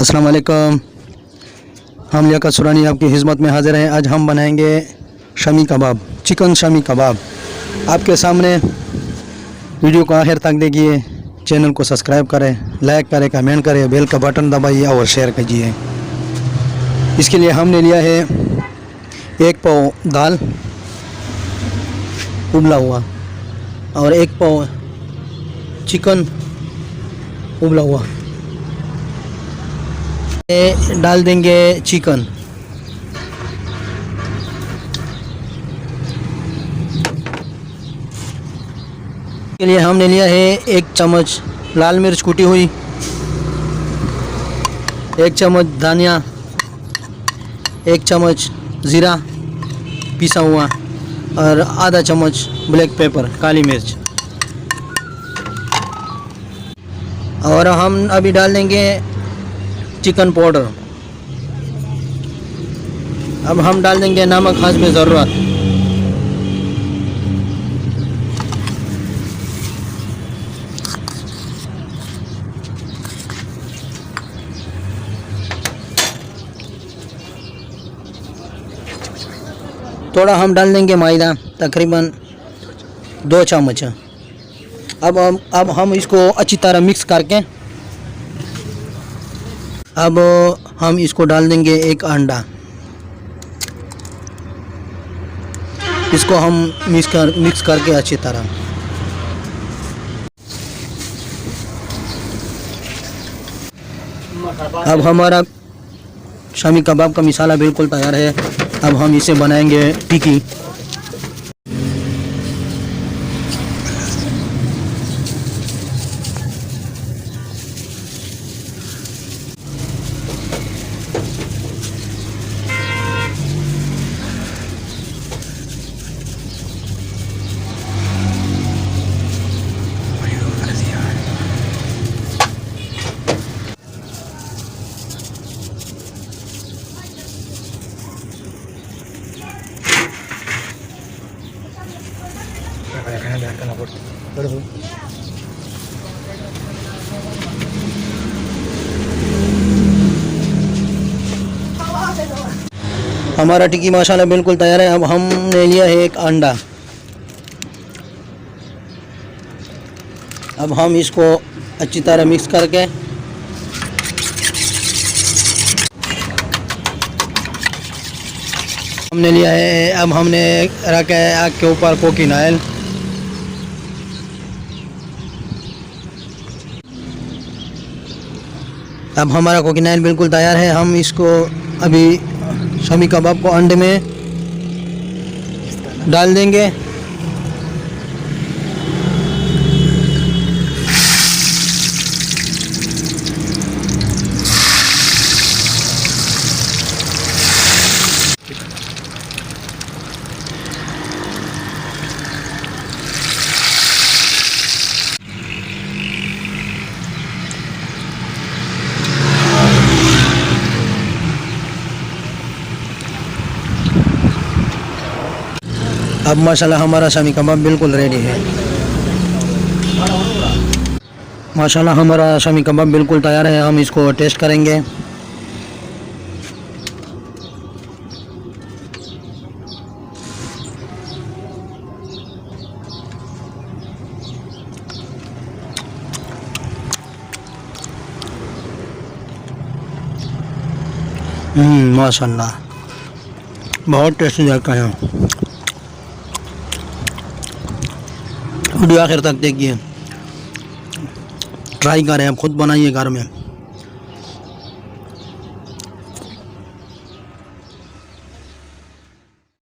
अस्सलाम वालेकुम। हम लियाकत सुरानी आपकी खिदमत में हाज़िर हैं। आज हम बनाएंगे शामी कबाब, चिकन शामी कबाब। आपके सामने वीडियो को आखिर तक देखिए, चैनल को सब्सक्राइब करें, लाइक करें, कमेंट करें, बेल का बटन दबाइए और शेयर कीजिए। इसके लिए हमने लिया है 1 पाव दाल उबला हुआ और 1 पाव चिकन उबला हुआ। डाल देंगे चिकन। के लिए हमने लिया है 1 चम्मच लाल मिर्च कूटी हुई, 1 चम्मच धनिया, 1 चम्मच ज़ीरा पिसा हुआ और आधा चम्मच ब्लैक पेपर काली मिर्च। और हम अभी डाल देंगे चिकन पाउडर। अब हम डाल देंगे नमक हस्ब ज़रूरत। थोड़ा हम डाल देंगे मैदा, तकरीबन 2 चम्मच। अब हम इसको अच्छी तरह मिक्स करके अब हम इसको डाल देंगे 1 अंडा। इसको हम मिक्स करके अच्छी तरह अब हमारा शामी कबाब का मसाला बिल्कुल तैयार है। अब हम इसे बनाएंगे टिक्की। हमारा टिक्की मसाला बिल्कुल तैयार है। अब हमने लिया है 1 अंडा। अब हम इसको अच्छी तरह मिक्स करके हमने लिया है। अब हमने रखा है आग के ऊपर कुकिंग ऑयल। अब हमारा कुकिंग ऑयल बिल्कुल तैयार है। हम इसको अभी शामी कबाब को अंडे में डाल देंगे। अब माशाल्लाह हमारा शामी कबाब बिल्कुल रेडी है। माशाल्लाह हमारा शामी कबाब बिल्कुल तैयार है। हम इसको टेस्ट करेंगे। माशाल्लाह बहुत टेस्टी जाता है। वीडियो आखिर तक देखिए, ट्राई करें, आप खुद बनाइए घर में।